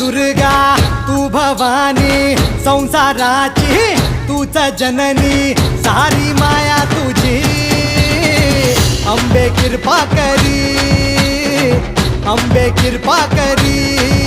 दुर्गा तू भवानी संसाराची तूच जननी सारी माया तुझी अंबे कृपा करी अंबे कृपा करी